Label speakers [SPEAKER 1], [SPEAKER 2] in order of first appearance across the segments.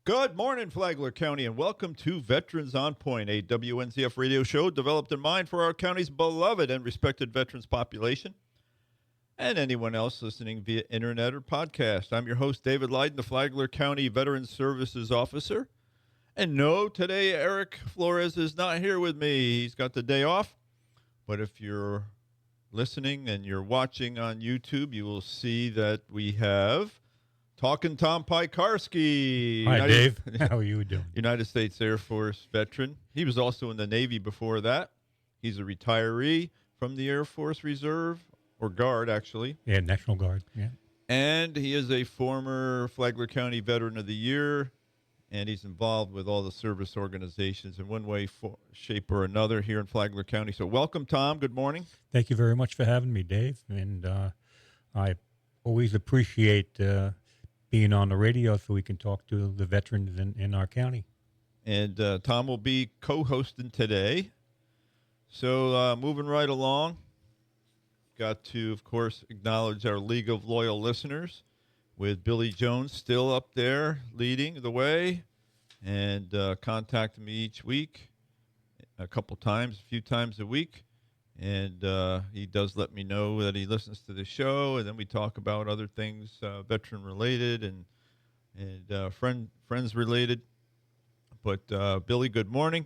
[SPEAKER 1] Good morning, Flagler County, and welcome to Veterans on Point, a WNZF radio show developed in mind for our county's beloved and respected veterans population and anyone else listening via internet or podcast. I'm your host, David Lydon, the Flagler County Veterans Services Officer. And no, today Eric Flores is not here with me. He's got the day off. But if you're listening and you're watching on YouTube, you will see that we have Talking Tom Piekarski.
[SPEAKER 2] Hi, Dave. How are you doing?
[SPEAKER 1] United States Air Force veteran. He was also in the Navy before that. He's a retiree from the Air Force Reserve, or Guard, actually.
[SPEAKER 2] Yeah, National Guard. Yeah.
[SPEAKER 1] And he is a former Flagler County Veteran of the Year, and he's involved with all the service organizations in one way, shape, or another here in Flagler County. So welcome, Tom. Good morning.
[SPEAKER 2] Thank you very much for having me, Dave. And I always appreciate being on the radio so we can talk to the veterans in our county.
[SPEAKER 1] And Tom will be co-hosting today. So moving right along, got to, of course, acknowledge our League of Loyal Listeners with Billy Jones still up there leading the way and contacting me each week a few times a week. And he does let me know that he listens to the show, and then we talk about other things, veteran-related and friends-related. But, Billy, good morning,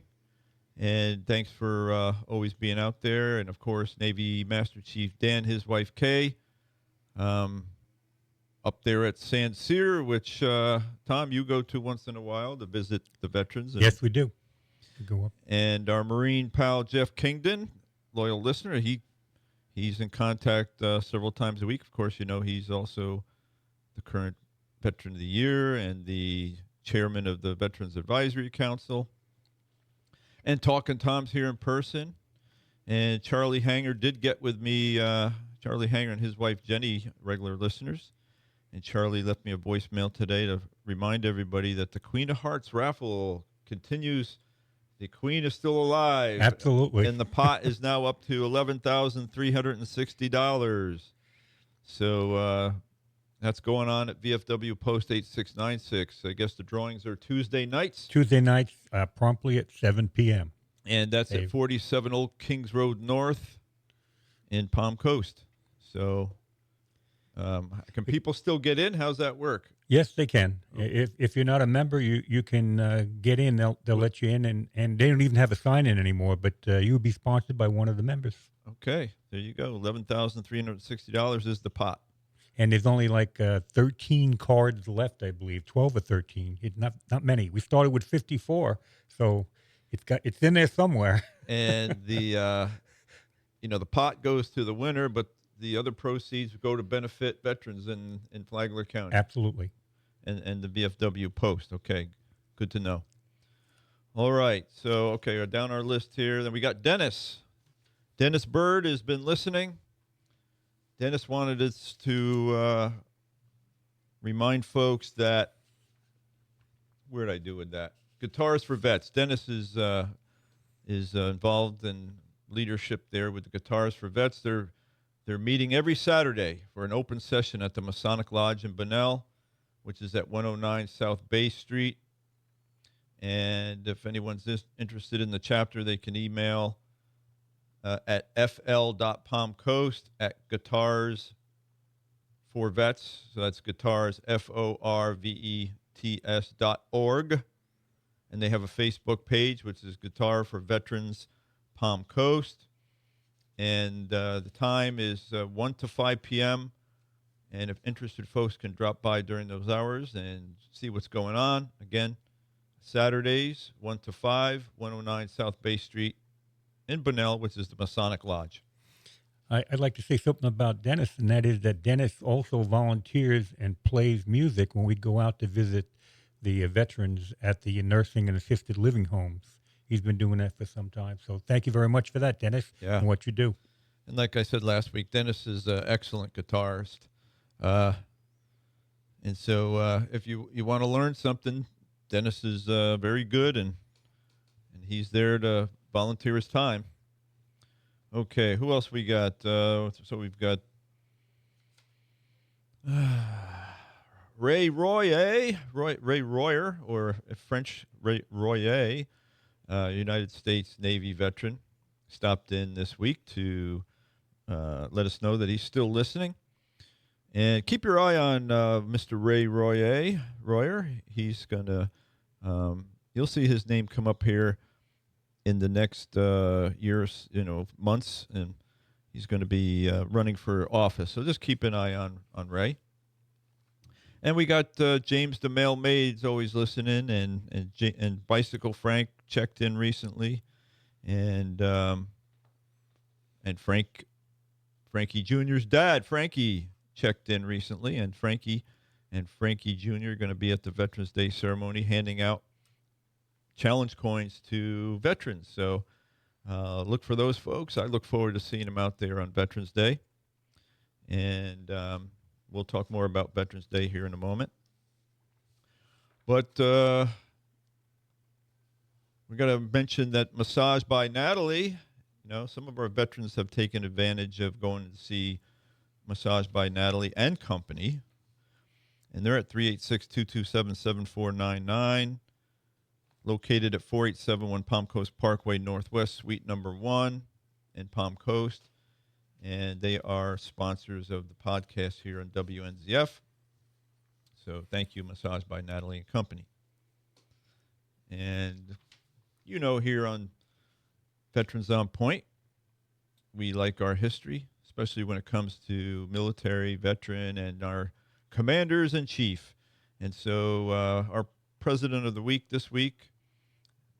[SPEAKER 1] and thanks for always being out there. And, of course, Navy Master Chief Dan, his wife Kay, up there at San Cyr, which, Tom, you go to once in a while to visit the veterans.
[SPEAKER 2] Yes, we do. We go up.
[SPEAKER 1] And our Marine pal, Jeff Kingdon, loyal listener, he's in contact several times a week. Of course, you know he's also the current Veteran of the Year and the chairman of the Veterans Advisory Council. And Talking Tom's here in person. And Charlie Hanger did get with me, Charlie Hanger and his wife Jenny, regular listeners. And Charlie left me a voicemail today to remind everybody that the Queen of Hearts raffle continues. The Queen is still alive.
[SPEAKER 2] Absolutely.
[SPEAKER 1] And the pot is now up to $11,360. So that's going on at VFW Post 8696. I guess the drawings are Tuesday nights.
[SPEAKER 2] Tuesday nights, promptly at 7 p.m.
[SPEAKER 1] And that's
[SPEAKER 2] Dave.
[SPEAKER 1] at 47 Old Kings Road North in Palm Coast. So can people still get in? How's that work?
[SPEAKER 2] Yes, they can. If you're not a member, you can get in. They'll let you in, and they don't even have a sign-in anymore, but you'll be sponsored by one of the members.
[SPEAKER 1] Okay, there you go. $11,360 is the pot.
[SPEAKER 2] And there's only like 13 cards left, I believe, 12 or 13. Not many. We started with 54, so it's in there somewhere.
[SPEAKER 1] And the the pot goes to the winner, but the other proceeds go to benefit veterans in Flagler County.
[SPEAKER 2] Absolutely.
[SPEAKER 1] And the VFW Post. Okay, good to know. All right, so, okay, down our list here. Then we got Dennis. Dennis Bird has been listening. Dennis wanted us to remind folks that, where did I do with that? Guitars for Vets. Dennis is involved in leadership there with the Guitars for Vets. They're meeting every Saturday for an open session at the Masonic Lodge in Bunnell, which is at 109 South Bay Street. And if anyone's interested in the chapter, they can email at fl.palmcoast@guitars4vets. So that's guitars, FORVETS.org. And they have a Facebook page, which is Guitar for Veterans Palm Coast. And the time is 1 to 5 p.m., and if interested folks can drop by during those hours and see what's going on. Again, Saturdays, 1 to 5, 109 South Bay Street in Bunnell, which is the Masonic Lodge.
[SPEAKER 2] I'd like to say something about Dennis, and that is that Dennis also volunteers and plays music when we go out to visit the veterans at the nursing and assisted living homes. He's been doing that for some time. So thank you very much for that, Dennis, and what you do.
[SPEAKER 1] And like I said last week, Dennis is an excellent guitarist. And so if you want to learn something, Dennis is very good, and he's there to volunteer his time. Okay, who else we got? So we've got Ray Royer, or French Ray Royer, United States Navy veteran, stopped in this week to let us know that he's still listening. And keep your eye on Mr. Ray Royer. He's going to, you'll see his name come up here in the next years, months, and he's going to be running for office. So just keep an eye on Ray. And we got James the Mailmaid's always listening, and Bicycle Frank checked in recently, and Frankie Jr.'s dad, Frankie, checked in recently, and Frankie Jr. are going to be at the Veterans Day ceremony handing out challenge coins to veterans. So look for those folks. I look forward to seeing them out there on Veterans Day, and we'll talk more about Veterans Day here in a moment. But we got to mention that Massage by Natalie. Some of our veterans have taken advantage of going to see Massage by Natalie and Company. And they're at 386-227-7499, located at 4871 Palm Coast Parkway Northwest, Suite number 1 in Palm Coast. And they are sponsors of the podcast here on WNZF. So thank you, Massage by Natalie and Company. And here on Veterans on Point, we like our history, especially when it comes to military, veteran, and our commanders-in-chief. And so our president of the week this week,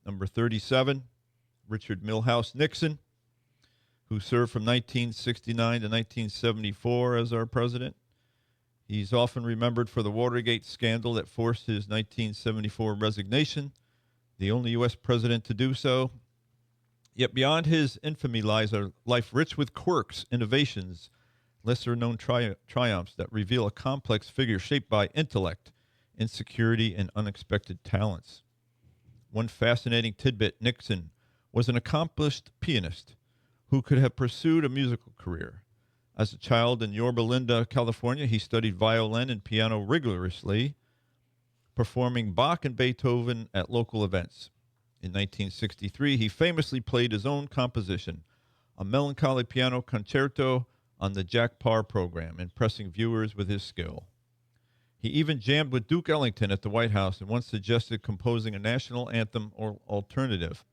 [SPEAKER 1] number 37, Richard Milhouse Nixon, who served from 1969 to 1974 as our president. He's often remembered for the Watergate scandal that forced his 1974 resignation, the only U.S. president to do so. Yet beyond his infamy lies a life rich with quirks, innovations, lesser-known triumphs that reveal a complex figure shaped by intellect, insecurity, and unexpected talents. One fascinating tidbit, Nixon was an accomplished pianist who could have pursued a musical career. As a child in Yorba Linda, California, he studied violin and piano rigorously, performing Bach and Beethoven at local events. In 1963, he famously played his own composition, a melancholy piano concerto on the Jack Paar program, impressing viewers with his skill. He even jammed with Duke Ellington at the White House and once suggested composing a national anthem or alternative.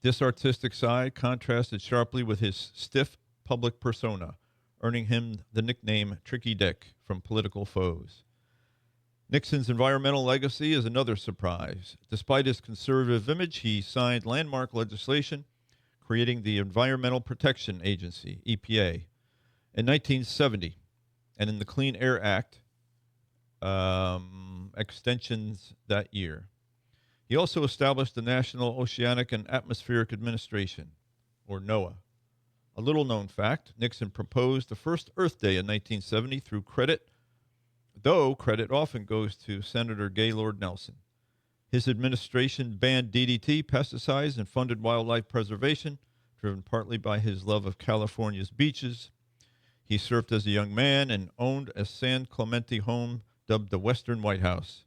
[SPEAKER 1] This artistic side contrasted sharply with his stiff public persona, earning him the nickname Tricky Dick from political foes. Nixon's environmental legacy is another surprise. Despite his conservative image, he signed landmark legislation creating the Environmental Protection Agency, EPA, in 1970, and in the Clean Air Act extensions that year. He also established the National Oceanic and Atmospheric Administration, or NOAA. A little-known fact, Nixon proposed the first Earth Day in 1970 through credit, though credit often goes to Senator Gaylord Nelson. His administration banned DDT, pesticides, and funded wildlife preservation, driven partly by his love of California's beaches. He served as a young man and owned a San Clemente home dubbed the Western White House.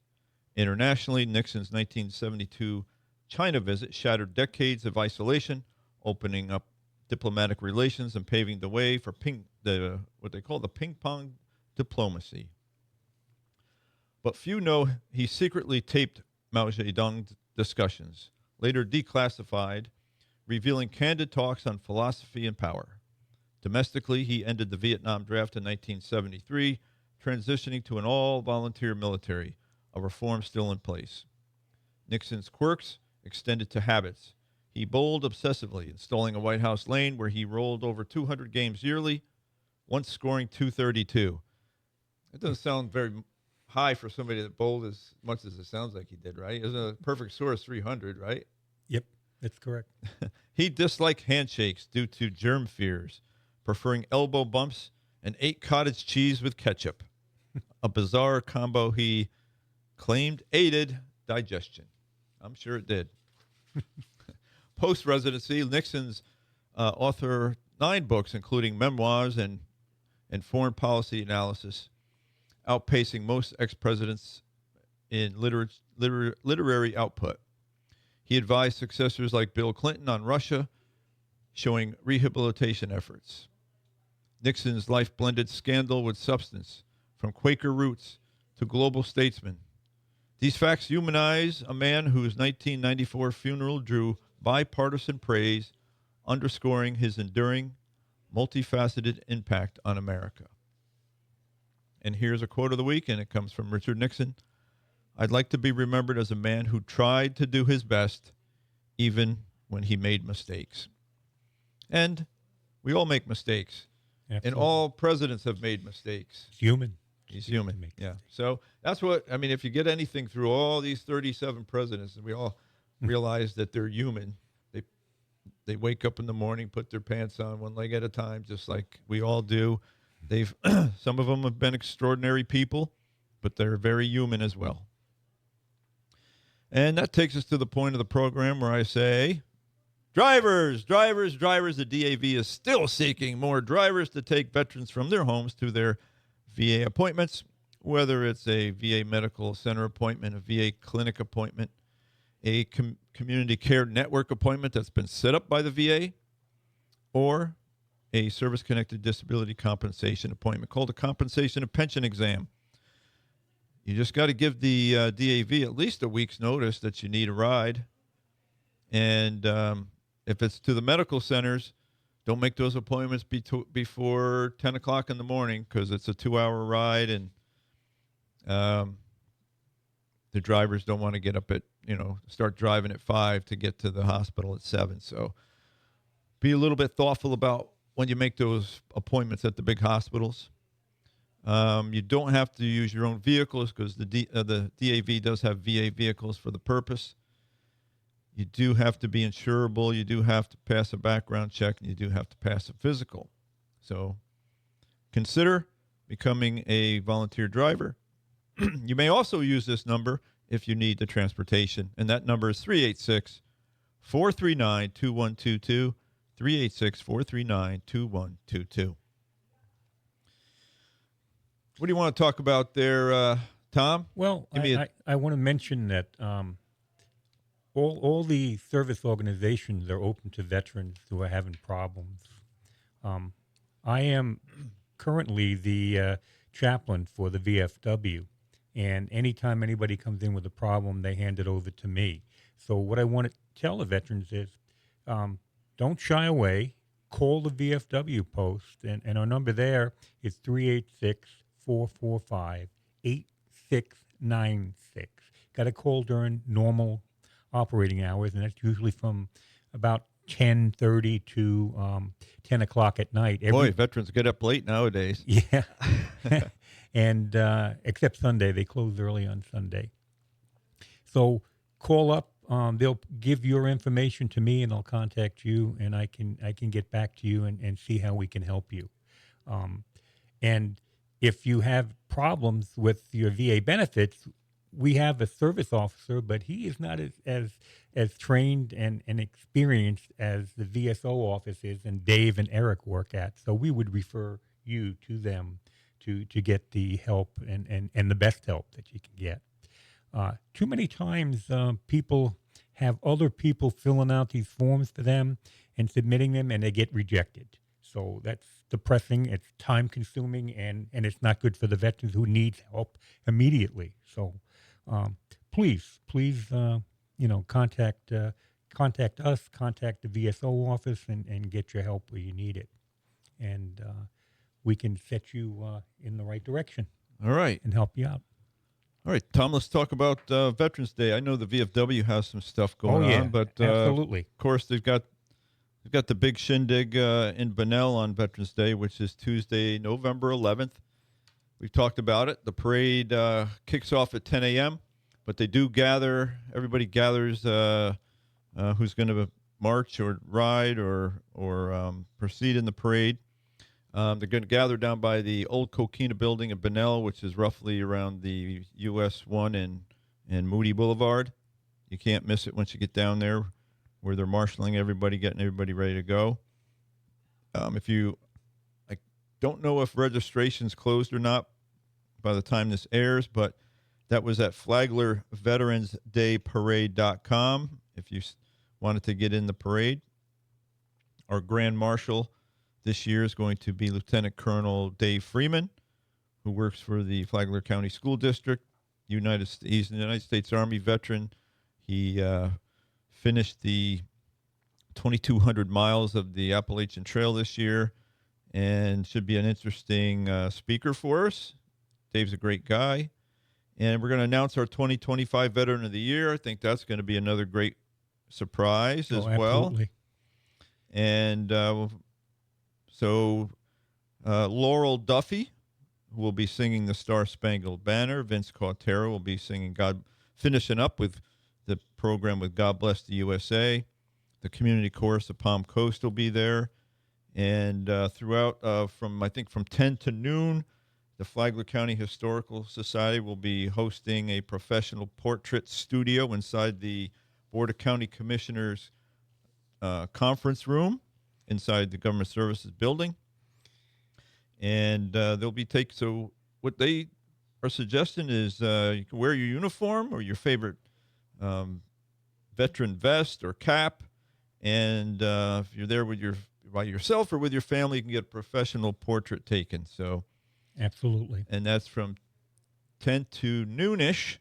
[SPEAKER 1] Internationally, Nixon's 1972 China visit shattered decades of isolation, opening up diplomatic relations and paving the way for what they call the ping-pong diplomacy. But few know he secretly taped Mao Zedong discussions, later declassified, revealing candid talks on philosophy and power. Domestically, he ended the Vietnam draft in 1973, transitioning to an all-volunteer military, a reform still in place. Nixon's quirks extended to habits. He bowled obsessively, installing a White House lane where he rolled over 200 games yearly, once scoring 232. It doesn't sound very high for somebody that bowled as much as it sounds like he did, right? Isn't a perfect score is 300, right?
[SPEAKER 2] Yep, that's correct.
[SPEAKER 1] He disliked handshakes due to germ fears, preferring elbow bumps and ate cottage cheese with ketchup, a bizarre combo he claimed aided digestion. I'm sure it did. Post-residency, Nixon's authored 9 books, including memoirs and foreign policy analysis, outpacing most ex-presidents in literary output. He advised successors like Bill Clinton on Russia, showing rehabilitation efforts. Nixon's life blended scandal with substance, from Quaker roots to global statesman. These facts humanize a man whose 1994 funeral drew bipartisan praise, underscoring his enduring, multifaceted impact on America. And here's a quote of the week, and it comes from Richard Nixon. I'd like to be remembered as a man who tried to do his best, even when he made mistakes. And we all make mistakes.
[SPEAKER 2] Absolutely.
[SPEAKER 1] And all presidents have made mistakes.
[SPEAKER 2] Human.
[SPEAKER 1] He's human. Yeah. So that's what, I mean, if you get anything through all these 37 presidents, and we all realize that they're human, they wake up in the morning, put their pants on one leg at a time, just like we all do. Some of them have been extraordinary people, but they're very human as well. And that takes us to the point of the program where I say, drivers. The DAV is still seeking more drivers to take veterans from their homes to their VA appointments, whether it's a VA medical center appointment, a VA clinic appointment, a community care network appointment that's been set up by the VA, or a service-connected disability compensation appointment called a compensation and pension exam. You just got to give the DAV at least a week's notice that you need a ride. And if it's to the medical centers, don't make those appointments before 10 o'clock in the morning, because it's a 2-hour ride, and the drivers don't want to get up at, start driving at 5 to get to the hospital at 7. So be a little bit thoughtful about when you make those appointments at the big hospitals. You don't have to use your own vehicles, because the DAV does have VA vehicles for the purpose. You do have to be insurable. You do have to pass a background check, and you do have to pass a physical. So consider becoming a volunteer driver. You may also use this number if you need the transportation, and that number is 386-439-2122, 386-439-2122. What do you want to talk about there, Tom?
[SPEAKER 2] Well, I want to mention that all the service organizations are open to veterans who are having problems. I am currently the chaplain for the VFW, and anytime anybody comes in with a problem, they hand it over to me. So what I want to tell the veterans is don't shy away. Call the VFW Post, and our number there is 386-445-8696. Got to call during normal operating hours, and that's usually from about 10:30 to 10 o'clock at night.
[SPEAKER 1] Boy, veterans get up late nowadays.
[SPEAKER 2] Yeah. And except Sunday. They close early on Sunday. So call up. They'll give your information to me, and I'll contact you, and I can get back to you and see how we can help you. And if you have problems with your VA benefits, we have a service officer, but he is not as trained and experienced as the VSO office is, and Dave and Eric work at. So we would refer you to them to get the help and the best help that you can get. Too many times people have other people filling out these forms for them and submitting them, and they get rejected. So that's depressing, it's time-consuming, and it's not good for the veterans who need help immediately. So please, contact us, contact the VSO office, and get your help where you need it. And we can set you in the right direction.
[SPEAKER 1] All right.
[SPEAKER 2] And help you out.
[SPEAKER 1] All right, Tom, let's talk about Veterans Day. I know the VFW has some stuff going on, but
[SPEAKER 2] absolutely.
[SPEAKER 1] Of course, they've got the big shindig in Bunnell on Veterans Day, which is Tuesday, November 11th. We've talked about it. The parade kicks off at 10 a.m., but they do gather. Everybody gathers who's going to march or ride or proceed in the parade. They're going to gather down by the old Coquina building in Bunnell, which is roughly around the US 1 and Moody Boulevard. You can't miss it once you get down there, where they're marshaling everybody, getting everybody ready to go. I don't know if registration's closed or not, by the time this airs, but that was at FlaglerVeteransDayParade.com if you wanted to get in the parade. Our Grand Marshal this year is going to be Lieutenant Colonel Dave Freeman, who works for the Flagler County School District. He's a United States Army veteran. He finished the 2,200 miles of the Appalachian Trail this year and should be an interesting speaker for us. Dave's a great guy. And we're going to announce our 2025 Veteran of the Year. I think that's going to be another great surprise as well.
[SPEAKER 2] Absolutely.
[SPEAKER 1] And Laurel Duffy will be singing the Star Spangled Banner. Vince Cautero will be singing finishing up with the program with God Bless the USA. The community chorus of Palm Coast will be there. And throughout, from 10 to noon, the Flagler County Historical Society will be hosting a professional portrait studio inside the Board of County Commissioners conference room inside the Government Services building. And they'll be so what they are suggesting is you can wear your uniform or your favorite veteran vest or cap. And if you're there by yourself or with your family, you can get a professional portrait taken. So,
[SPEAKER 2] absolutely.
[SPEAKER 1] And that's from 10 to noonish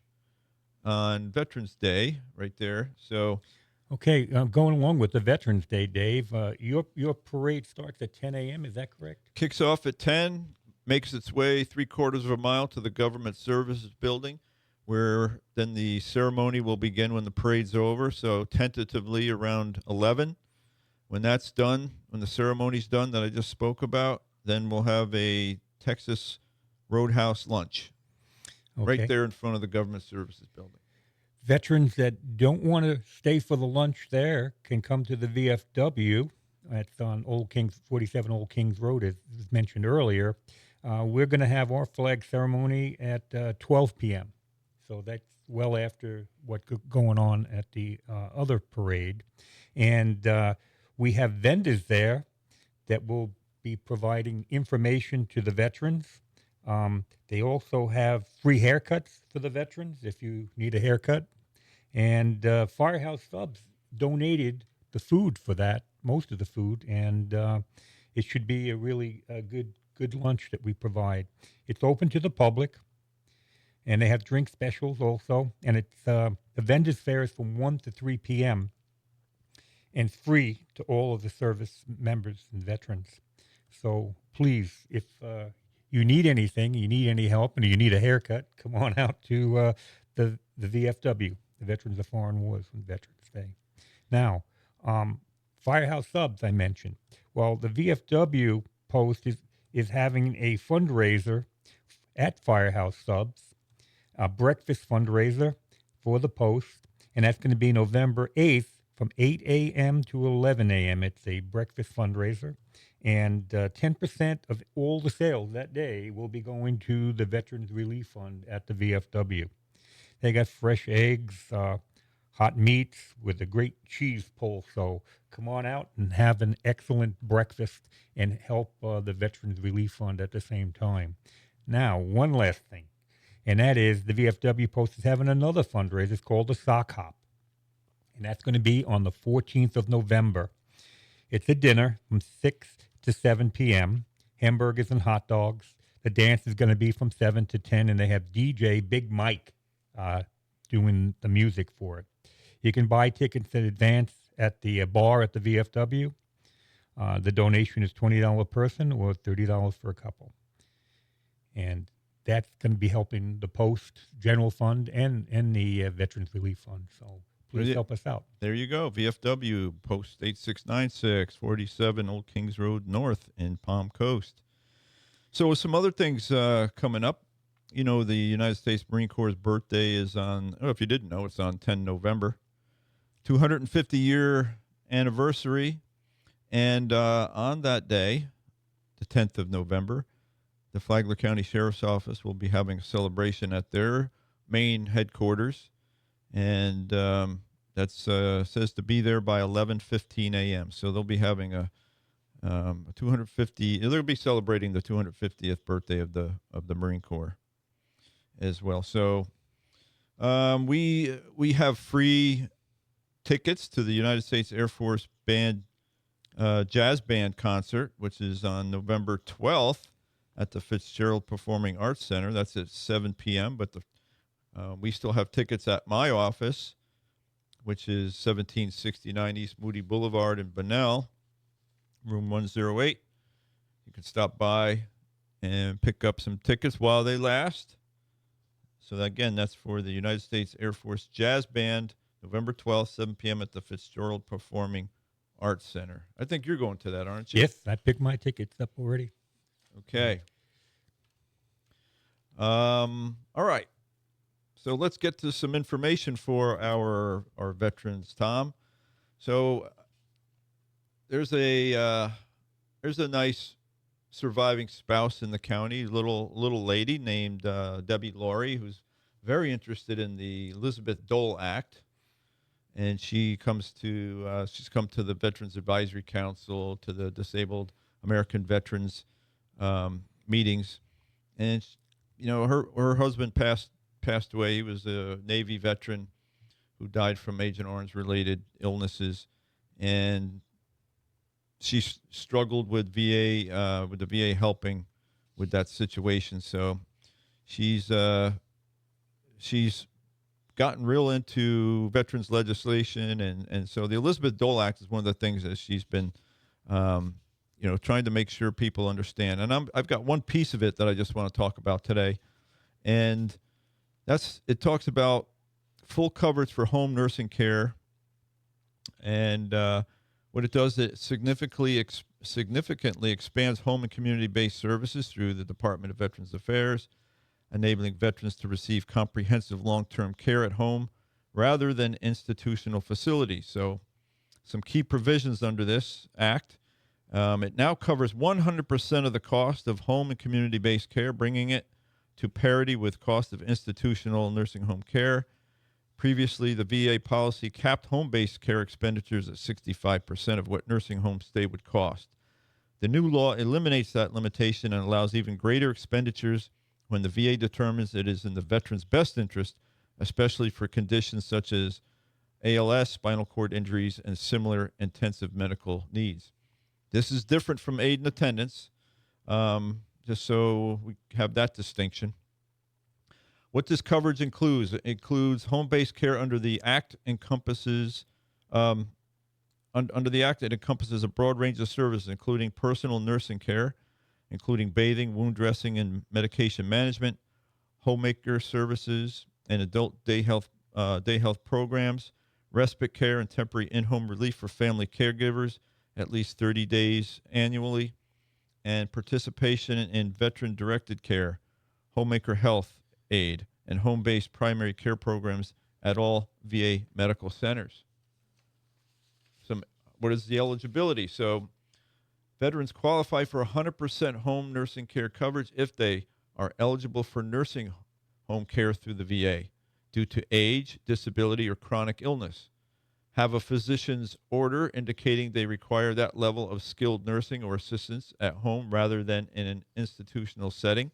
[SPEAKER 1] on Veterans Day, right there. So,
[SPEAKER 2] okay, going along with the Veterans Day, Dave, your parade starts at 10 a.m. Is that correct?
[SPEAKER 1] Kicks off at 10, makes its way 3/4 of a mile to the Government Services Building, where then the ceremony will begin when the parade's over. So tentatively around 11. When that's done, when the ceremony's done that I just spoke about, then we'll have a Texas Roadhouse lunch right there in front of the Government Services Building.
[SPEAKER 2] Veterans that don't want to stay for the lunch there can come to the VFW. That's on 47 Old Kings Road, as was mentioned earlier. We're going to have our flag ceremony at 12 p.m. So that's well after what's going on at the other parade. And we have vendors there that will be providing information to the veterans. They also have free haircuts for the veterans if you need a haircut. And Firehouse Subs donated the food for that, most of the food, and it should be a really good lunch that we provide. It's open to the public, and they have drink specials also. And it's the vendors fair is from 1 to 3 p.m. and free to all of the service members and veterans. So please, if you need anything, you need any help, and you need a haircut, come on out to the VFW, the Veterans of Foreign Wars on Veterans Day. Now, Firehouse Subs, I mentioned. Well, the VFW Post is having a fundraiser at Firehouse Subs, a breakfast fundraiser for the Post, and that's going to be November 8th from 8 a.m. to 11 a.m. It's a breakfast fundraiser, and 10% of all the sales that day will be going to the Veterans Relief Fund at the VFW. They got fresh eggs, hot meats with a great cheese pull. So come on out and have an excellent breakfast and help the Veterans Relief Fund at the same time. Now, one last thing, and that is the VFW Post is having another fundraiser. It's called the Sock Hop, and that's going to be on the 14th of November. It's a dinner from 6 to 7 p.m., hamburgers and hot dogs. The dance is going to be from 7 to 10, and they have DJ Big Mike doing the music for it. You can buy tickets in advance at the bar at the VFW. The donation is $20 a person or $30 for a couple. And that's going to be helping the Post General Fund and the Veterans Relief Fund. So please help us out.
[SPEAKER 1] There you go. VFW Post 8696, 47 Old Kings Road North in Palm Coast. So with some other things coming up, you know, the United States Marine Corps' birthday is on, if you didn't know, it's on 10 November. 250-year anniversary. And on that day, the 10th of November, the Flagler County Sheriff's Office will be having a celebration at their main headquarters. And that's says to be there by 11:15 a.m. So they'll be having a 250. They'll be celebrating the 250th birthday of the Marine Corps. as well. So we have free tickets to the United States Air Force Band jazz band concert, which is on November 12th at the Fitzgerald Performing Arts Center. That's at 7 p.m. But we still have tickets at my office, which is 1769 East Moody Boulevard in Bunnell, room 108. You can stop by and pick up some tickets while they last. So again, that's for the United States Air Force Jazz Band, November 12th, 7 p.m. at the Fitzgerald Performing Arts Center. I think you're going to that, aren't you?
[SPEAKER 2] Yes, I picked my tickets up already.
[SPEAKER 1] Okay. All right. So let's get to some information for our veterans, Tom. So there's a nice surviving spouse in the county, little lady named Debbie Laurie, who's very interested in the Elizabeth Dole Act, and she's come to the Veterans Advisory Council, to the Disabled American Veterans meetings, and her husband passed away. He was a Navy veteran who died from Agent Orange related illnesses, and she struggled with the VA helping with that situation. So she's gotten real into veterans legislation, and so the Elizabeth Dole Act is one of the things that she's been trying to make sure people understand. And I've got one piece of it that I just want to talk about today, and it talks about full coverage for home nursing care, and what it does, it significantly expands home and community-based services through the Department of Veterans Affairs, enabling veterans to receive comprehensive long-term care at home rather than institutional facilities. So some key provisions under this act. It now covers 100% of the cost of home and community-based care, bringing it to parity with cost of institutional nursing home care. Previously, the VA policy capped home-based care expenditures at 65% of what nursing home stay would cost. The new law eliminates that limitation and allows even greater expenditures when the VA determines it is in the veteran's best interest, especially for conditions such as ALS, spinal cord injuries, and similar intensive medical needs. This is different from aid and attendance, just so we have that distinction. What this coverage includes, it includes home-based care under the Act encompasses under the Act, it encompasses a broad range of services, including personal nursing care, including bathing, wound dressing, and medication management, homemaker services, and adult day health programs, respite care, and temporary in-home relief for family caregivers, at least 30 days annually, and participation in veteran-directed care, homemaker health aid, and home-based primary care programs at all VA medical centers. What is the eligibility? So veterans qualify for 100% home nursing care coverage if they are eligible for nursing home care through the VA due to age, disability, or chronic illness, have a physician's order indicating they require that level of skilled nursing or assistance at home rather than in an institutional setting.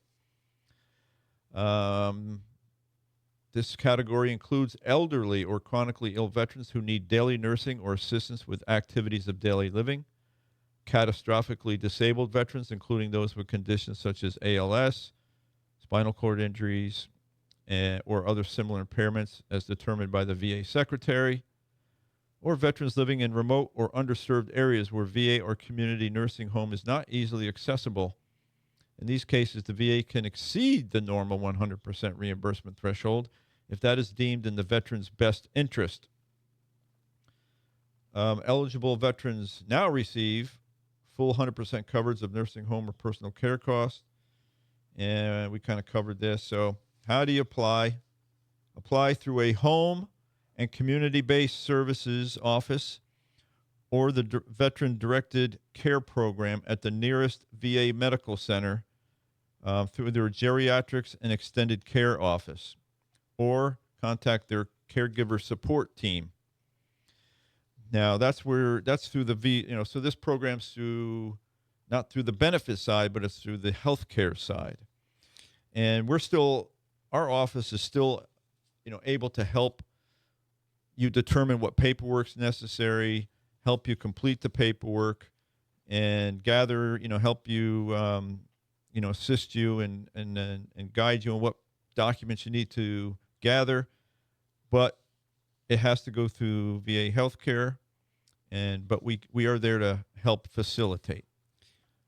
[SPEAKER 1] This category includes elderly or chronically ill veterans who need daily nursing or assistance with activities of daily living, catastrophically disabled veterans, including those with conditions such as ALS, spinal cord injuries, or other similar impairments as determined by the VA secretary, or veterans living in remote or underserved areas where VA or community nursing home is not easily accessible. In these cases, the VA can exceed the normal 100% reimbursement threshold if that is deemed in the veteran's best interest. Eligible veterans now receive full 100% coverage of nursing home or personal care costs, and we kind of covered this. So how do you apply? Apply through a home and community-based services office or the veteran-directed care program at the nearest VA medical center through their geriatrics and extended care office, or contact their caregiver support team. Now that's through the so this program's not through the benefit side, but it's through the healthcare side. And we're still our office is still, able to help you determine what paperwork's necessary, help you complete the paperwork, and gather, help you, assist you and guide you on what documents you need to gather. But it has to go through VA healthcare, but we are there to help facilitate.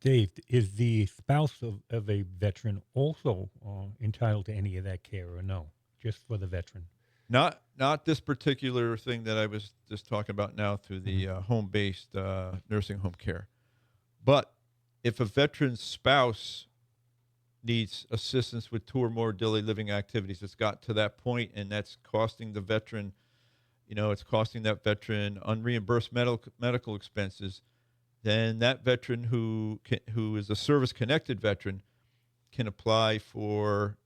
[SPEAKER 2] Dave, is the spouse of a veteran also entitled to any of that care, or no? Just for the veteran?
[SPEAKER 1] Not this particular thing that I was just talking about now through the home-based nursing home care. But if a veteran's spouse needs assistance with 2 or more daily living activities, it's got to that point, and that's costing the veteran, it's costing that veteran unreimbursed medical expenses, then that veteran who is a service-connected veteran can apply for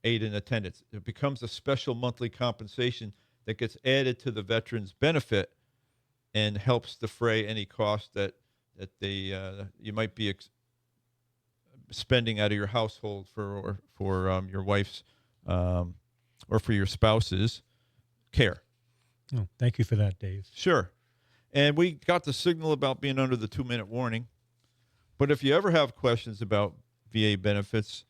[SPEAKER 1] aid and attendance. It becomes a special monthly compensation that gets added to the veteran's benefit and helps defray any cost that you might be spending out of your household for your wife's or for your spouse's care.
[SPEAKER 2] Oh, thank you for that, Dave.
[SPEAKER 1] Sure. And we got the signal about being under the 2-minute warning. But if you ever have questions about VA benefits,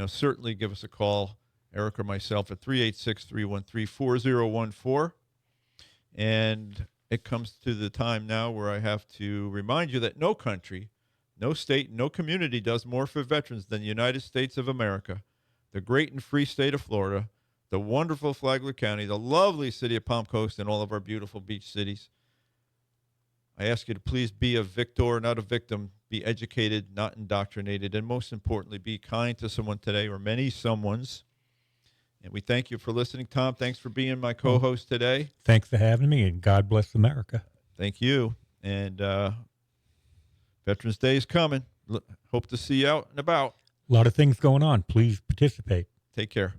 [SPEAKER 1] certainly give us a call, Eric or myself, at 386-313-4014. And it comes to the time now where I have to remind you that no country, no state, no community does more for veterans than the United States of America, the great and free state of Florida, the wonderful Flagler County, the lovely city of Palm Coast, and all of our beautiful beach cities. I ask you to please be a victor, not a victim. Be educated, not indoctrinated. And most importantly, be kind to someone today, or many someones. And we thank you for listening. Tom, thanks for being my co-host today.
[SPEAKER 2] Thanks for having me, and God bless America.
[SPEAKER 1] Thank you. And Veterans Day is coming. Hope to see you out and about.
[SPEAKER 2] A lot of things going on. Please participate.
[SPEAKER 1] Take care.